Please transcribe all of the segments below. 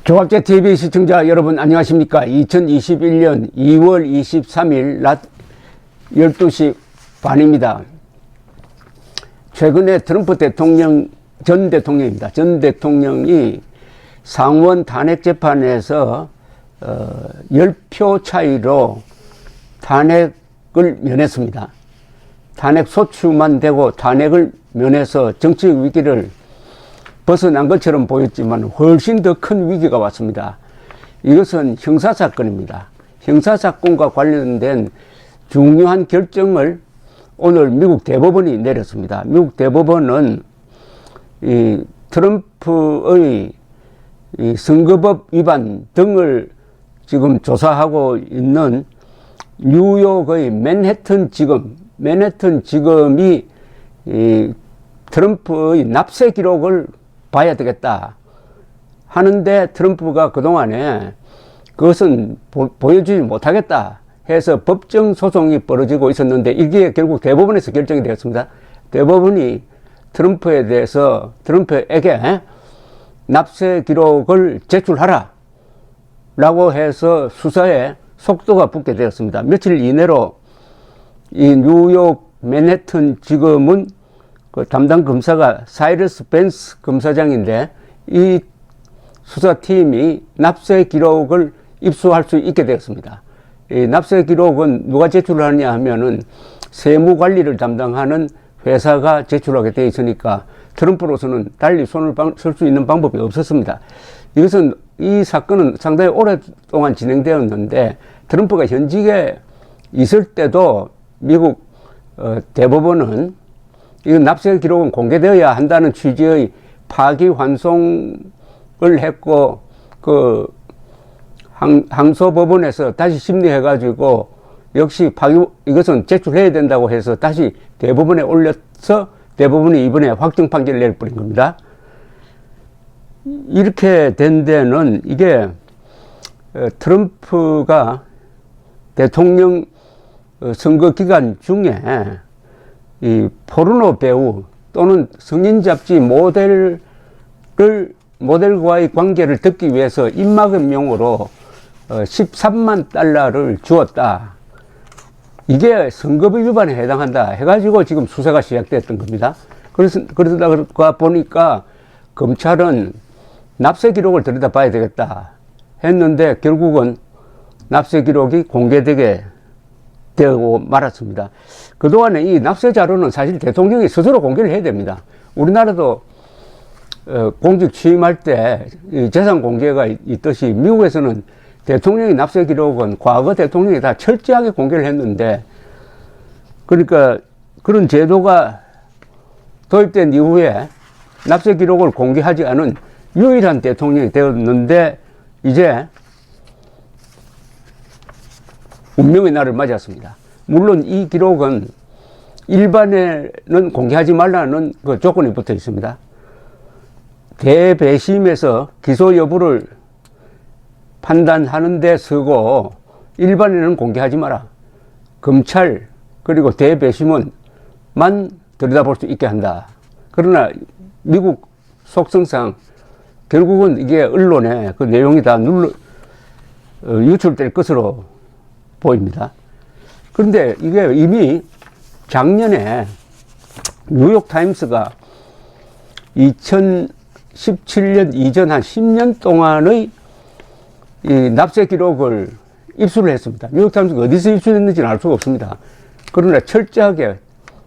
조갑제TV 시청자 여러분 안녕하십니까. 2021년 2월 23일 낮 12시 반입니다. 최근에 트럼프 대통령, 전 대통령입니다. 전 대통령이 상원 탄핵 재판에서 10표 차이로 탄핵을 면했습니다. 탄핵 소추만 되고 탄핵을 면해서 정치적 위기를 벗어난 것처럼 보였지만 훨씬 더 큰 위기가 왔습니다. 이것은 형사사건입니다. 형사사건과 관련된 중요한 결정을 오늘 미국 대법원이 내렸습니다. 미국 대법원은 이 트럼프의 이 선거법 위반 등을 지금 조사하고 있는 뉴욕의 맨해튼 지검이 이 트럼프의 납세 기록을 봐야 되겠다 하는데, 트럼프가 그동안에 그것은 보여주지 못하겠다 해서 법정 소송이 벌어지고 있었는데, 이게 결국 대법원에서 결정이 되었습니다. 대법원이 트럼프에게 납세 기록을 제출하라 라고 해서 수사에 속도가 붙게 되었습니다. 며칠 이내로 이 뉴욕 맨해튼 지검은 그 담당 검사가 사이러스 벤스 검사장인데, 이 수사팀이 납세 기록을 입수할 수 있게 되었습니다. 이 납세 기록은 누가 제출하느냐 하면은 세무 관리를 담당하는 회사가 제출하게 되어 있으니까 트럼프로서는 달리 손을 쓸 수 있는 방법이 없었습니다. 이 사건은 상당히 오랫동안 진행되었는데, 트럼프가 현직에 있을 때도 미국 대법원은 이 납세 기록은 공개되어야 한다는 취지의 파기환송을 했고, 그 항소법원에서 다시 심리해가지고 역시 이것은 제출해야 된다고 해서 다시 대법원에 올려서 대법원이 이번에 확정 판결을 내려버린 겁니다. 이렇게 된 데는 이게 트럼프가 대통령 선거 기간 중에 이 포르노 배우 또는 성인 잡지 모델과의 관계를 듣기 위해서 입막음용으로 13만 달러를 주었다. 이게 선거법 위반에 해당한다 해가지고 지금 수사가 시작됐던 겁니다. 그러다 보니까 검찰은 납세 기록을 들여다봐야 되겠다 했는데, 결국은 납세 기록이 공개되게 되고 말았습니다. 그동안에 이 납세 자료는 사실 대통령이 스스로 공개를 해야 됩니다. 우리나라도 공직 취임할 때 재산 공개가 있듯이 미국에서는 대통령의 납세 기록은 과거 대통령이 다 철저하게 공개를 했는데, 그러니까 그런 제도가 도입된 이후에 납세 기록을 공개하지 않은 유일한 대통령이 되었는데, 이제 운명의 날을 맞았습니다. 물론 이 기록은 일반에는 공개하지 말라는 그 조건이 붙어 있습니다. 대배심에서 기소 여부를 판단하는 데 쓰고 일반에는 공개하지 마라. 검찰 그리고 대배심은만 들여다볼 수 있게 한다. 그러나 미국 속성상 결국은 이게 언론에 그 내용이 다 유출될 것으로 보입니다. 그런데 이게 이미 작년에 뉴욕타임스가 2017년 이전 한 10년 동안의 이 납세 기록을 입수를 했습니다. 뉴욕타임스가 어디서 입수했는지는 알 수가 없습니다. 그러나 철저하게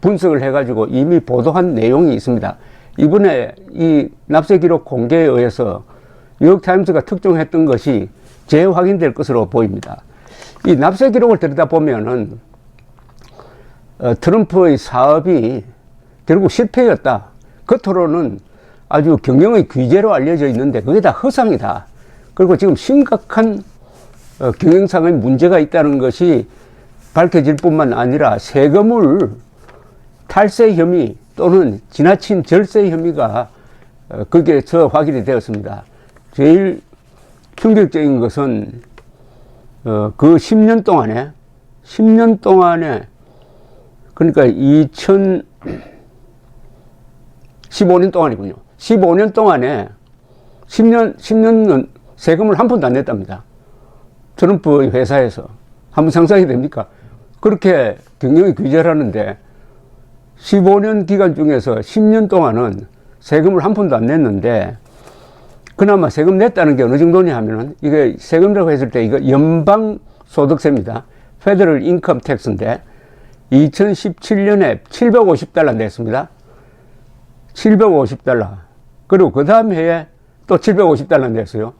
분석을 해가지고 이미 보도한 내용이 있습니다. 이번에 이 납세 기록 공개에 의해서 뉴욕타임스가 특종했던 것이 재확인될 것으로 보입니다. 이 납세 기록을 들여다보면은 트럼프의 사업이 결국 실패였다. 겉으로는 아주 경영의 귀재로 알려져 있는데 그게 다 허상이다. 그리고 지금 심각한 경영상의 문제가 있다는 것이 밝혀질 뿐만 아니라 세금을 탈세 혐의 또는 지나친 절세 혐의가 거기에서 확인이 되었습니다. 제일 충격적인 것은 그 10년 동안에 그러니까 2015년 동안이군요. 15년 동안에 10년은 세금을 한 푼도 안 냈답니다. 트럼프 회사에서. 한번 상상이 됩니까? 그렇게 경영이 규제를 하는데 15년 기간 중에서 10년 동안은 세금을 한 푼도 안 냈는데, 그나마 세금 냈다는 게 어느 정도냐 하면은, 이게 세금이라고 했을 때 이거 연방 소득세입니다. 페더럴 인컴 텍스인데 2017년에 750달러 냈습니다. 750달러. 그리고 그 다음 해에 또 750달러 냈어요.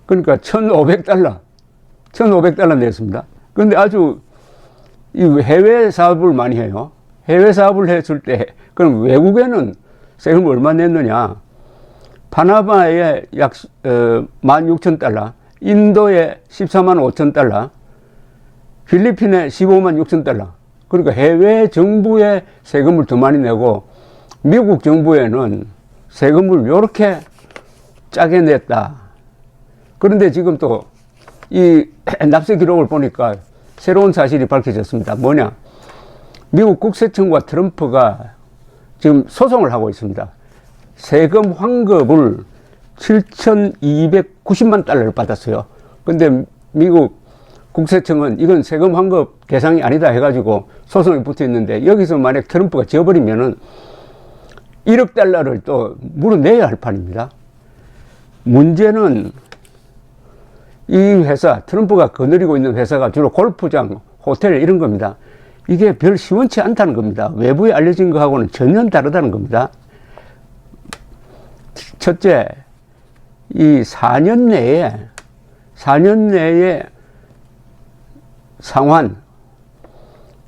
그러니까 1,500달러 냈습니다. 그런데 아주 이 해외 사업을 많이 해요. 해외 사업을 했을 때, 그럼 외국에는 세금을 얼마 냈느냐? 파나마에 약 16,000달러, 인도에 14만 5천 달러, 필리핀에 15만 6천 달러. 그러니까 해외 정부에 세금을 더 많이 내고 미국 정부에는 세금을 이렇게 짜게 냈다. 그런데 지금 또 이 납세 기록을 보니까 새로운 사실이 밝혀졌습니다. 뭐냐? 미국 국세청과 트럼프가 지금 소송을 하고 있습니다. 세금 환급을 7,290만 달러를 받았어요. 근데 미국 국세청은 이건 세금 환급 대상이 아니다 해가지고 소송이 붙어 있는데, 여기서 만약 트럼프가 져버리면은 1억 달러를 또 물어내야 할 판입니다. 문제는 이 회사, 트럼프가 거느리고 있는 회사가 주로 골프장, 호텔 이런 겁니다. 이게 별 시원치 않다는 겁니다. 외부에 알려진 거하고는 전혀 다르다는 겁니다. 첫째, 이 4년 내에 상환,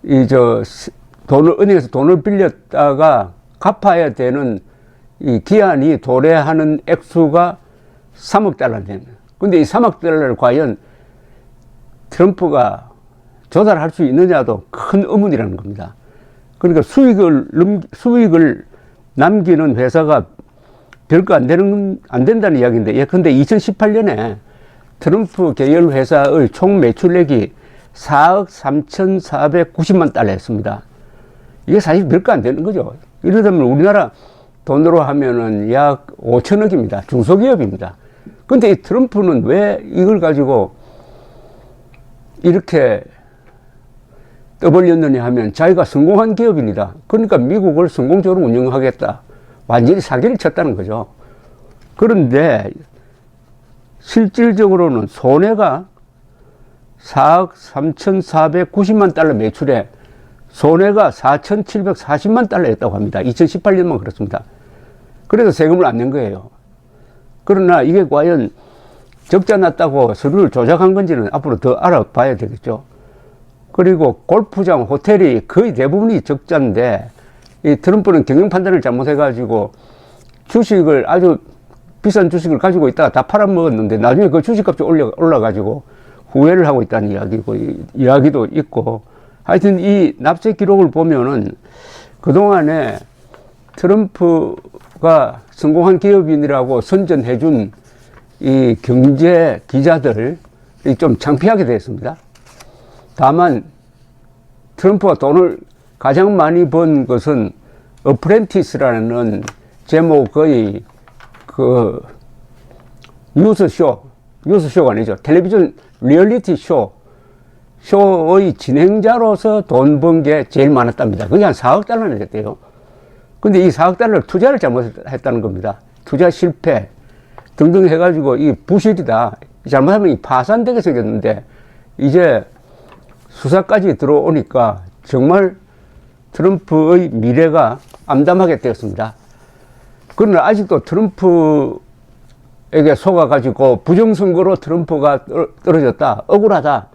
은행에서 돈을 빌렸다가 갚아야 되는 이 기한이 도래하는 액수가 3억 달러입니다. 근데 이 3억 달러를 과연 트럼프가 조달할 수 있느냐도 큰 의문이라는 겁니다. 그러니까 수익을 남기는 회사가 별거 안 된다는 이야기인데, 예컨대 2018년에 트럼프 계열 회사의 총 매출액이 4억 3,490만 달러였습니다. 이게 사실 별거 안 되는 거죠. 이러다면 우리나라 돈으로 하면은 약 5천억입니다. 중소기업입니다. 근데 이 트럼프는 왜 이걸 가지고 이렇게 떠벌렸느냐 하면, 자기가 성공한 기업입니다. 그러니까 미국을 성공적으로 운영하겠다. 완전히 사기를 쳤다는 거죠. 그런데 실질적으로는 손해가 4억 3,490만 달러 매출에 손해가 4,740만 달러였다고 합니다. 2018년만 그렇습니다. 그래서 세금을 안 낸 거예요. 그러나 이게 과연 적자 났다고 서류를 조작한 건지는 앞으로 더 알아봐야 되겠죠. 그리고 골프장, 호텔이 거의 대부분이 적자인데, 이 트럼프는 경영 판단을 잘못해가지고 주식을, 아주 비싼 주식을 가지고 있다가 다 팔아먹었는데 나중에 그 주식값이 올라가지고 후회를 하고 있다는 이야기도 있고, 하여튼 이 납세 기록을 보면은 그동안에 트럼프가 성공한 기업인이라고 선전해준 이 경제 기자들이 좀 창피하게 됐습니다. 다만 트럼프가 돈을 가장 많이 번 것은 어프렌티스라는 제목의 그 뉴스쇼가 아니죠. 텔레비전 리얼리티 쇼의 진행자로서 돈 번 게 제일 많았답니다. 그게 한 4억 달러나 됐대요. 근데 이 4억 달러를 투자를 잘못했다는 겁니다. 투자 실패 등등 해가지고 이 부실이다. 잘못하면 이 파산되게 생겼는데, 이제 수사까지 들어오니까 정말 트럼프의 미래가 암담하게 되었습니다. 그러나 아직도 트럼프에게 속아가지고 부정선거로 트럼프가 떨어졌다, 억울하다,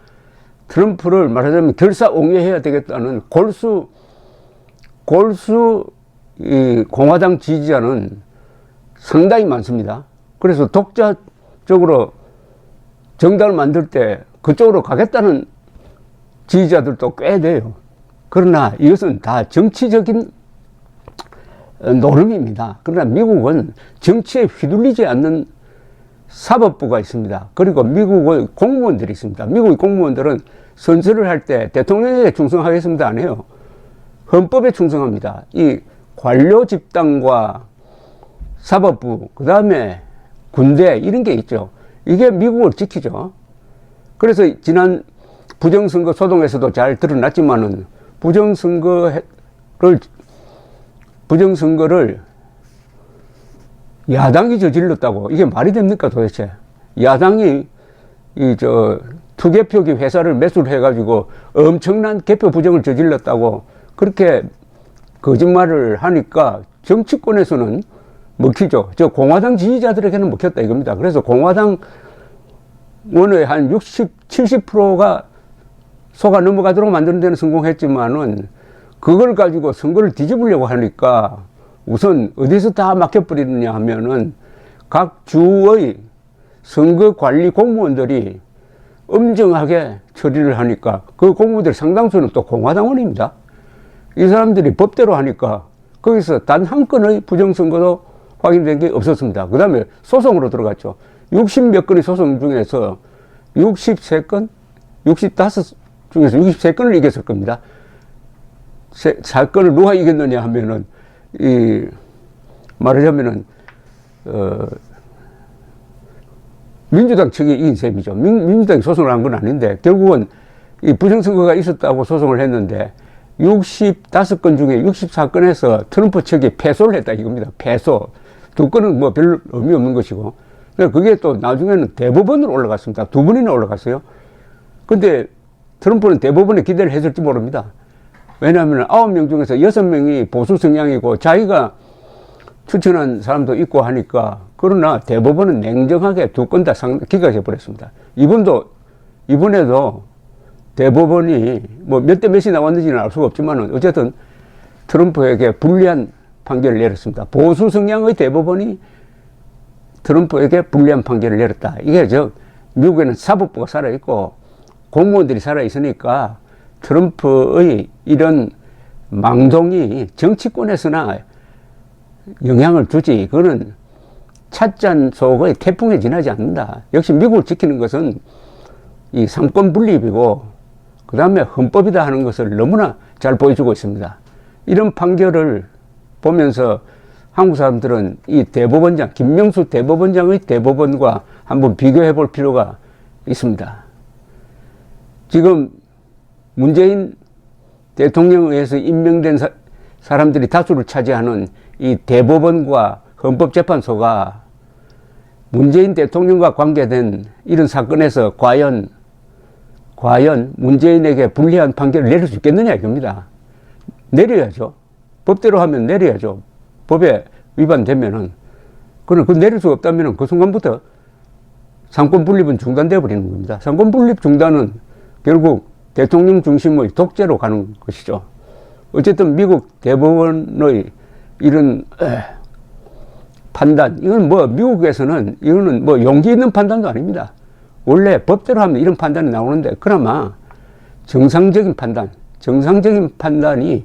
트럼프를 말하자면 결사옹위해야 되겠다는 골수 이 공화당 지지자는 상당히 많습니다. 그래서 독자적으로 정당을 만들 때 그쪽으로 가겠다는 지지자들도 꽤 돼요. 그러나 이것은 다 정치적인 노름입니다. 그러나 미국은 정치에 휘둘리지 않는 사법부가 있습니다. 그리고 미국의 공무원들이 있습니다. 미국의 공무원들은 선서를 할 때 대통령에게 충성하겠습니다 안 해요. 헌법에 충성합니다. 이 관료 집단과 사법부, 그 다음에 군대, 이런 게 있죠. 이게 미국을 지키죠. 그래서 지난 부정선거 소동에서도 잘 드러났지만은 부정선거를 야당이 저질렀다고 이게 말이 됩니까 도대체? 야당이 투개표기 회사를 매수를 해가지고 엄청난 개표 부정을 저질렀다고 그렇게 거짓말을 하니까 정치권에서는 먹히죠. 저 공화당 지지자들에게는 먹혔다 이겁니다. 그래서 공화당 원의 한 60, 70%가 속아 넘어가도록 만드는 데는 성공했지만은 그걸 가지고 선거를 뒤집으려고 하니까 우선 어디서 다 막혀버리느냐 하면은 각 주의 선거관리 공무원들이 엄정하게 처리를 하니까 그 공무원들 상당수는 또 공화당원입니다. 이 사람들이 법대로 하니까 거기서 단 한 건의 부정선거도 확인된 게 없었습니다. 그 다음에 소송으로 들어갔죠. 60몇 건의 소송 중에서 63건? 65 중에서 63건을 이겼을 겁니다. 사건을 누가 이겼느냐 하면은, 말하자면은, 민주당 측이 이긴 셈이죠. 민주당이 소송을 한 건 아닌데, 결국은 이 부정선거가 있었다고 소송을 했는데, 65건 중에 64건에서 트럼프 측이 패소를 했다 이겁니다. 패소. 2건은 뭐 별 의미 없는 것이고. 그게 또 나중에는 대법원으로 올라갔습니다. 2번이나 올라갔어요. 근데 트럼프는 대법원에 기대를 했을지 모릅니다. 왜냐하면 9명 중에서 6명이 보수 성향이고 자기가 추천한 사람도 있고 하니까 그러나 대법원은 냉정하게 2건 다 기각해 버렸습니다. 이번에도 대법원이 뭐 몇 대 몇이 나왔는지는 알 수가 없지만 어쨌든 트럼프에게 불리한 판결을 내렸습니다. 보수 성향의 대법원이 트럼프에게 불리한 판결을 내렸다. 이게 미국에는 사법부가 살아있고 공무원들이 살아있으니까 트럼프의 이런 망동이 정치권에서나 영향을 주지. 그거는 찻잔 속의 태풍에 지나지 않는다. 역시 미국을 지키는 것은 이 삼권 분립이고 그 다음에 헌법이다 하는 것을 너무나 잘 보여주고 있습니다. 이런 판결을 보면서 한국 사람들은 이 대법원장, 김명수 대법원장의 대법원과 한번 비교해 볼 필요가 있습니다. 지금 문재인 대통령에 의해서 임명된 사람들이 다수를 차지하는 이 대법원과 헌법재판소가 문재인 대통령과 관계된 이런 사건에서 과연 문재인에게 불리한 판결을 내릴 수 있겠느냐 이겁니다. 내려야죠. 법대로 하면 내려야죠. 법에 위반되면은. 그럼 그 내릴 수 없다면은 그 순간부터 상권 분립은 중단되어 버리는 겁니다. 상권 분립 중단은 결국 대통령 중심의 독재로 가는 것이죠. 어쨌든 미국 대법원의 이런 판단, 이건 뭐 미국에서는 이거는 뭐 용기 있는 판단도 아닙니다. 원래 법대로 하면 이런 판단이 나오는데 그나마 정상적인 판단이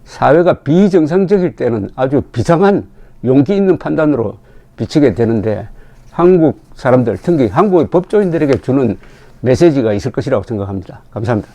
사회가 비정상적일 때는 아주 비상한 용기 있는 판단으로 비치게 되는데 한국 사람들, 특히 한국의 법조인들에게 주는 메시지가 있을 것이라고 생각합니다. 감사합니다.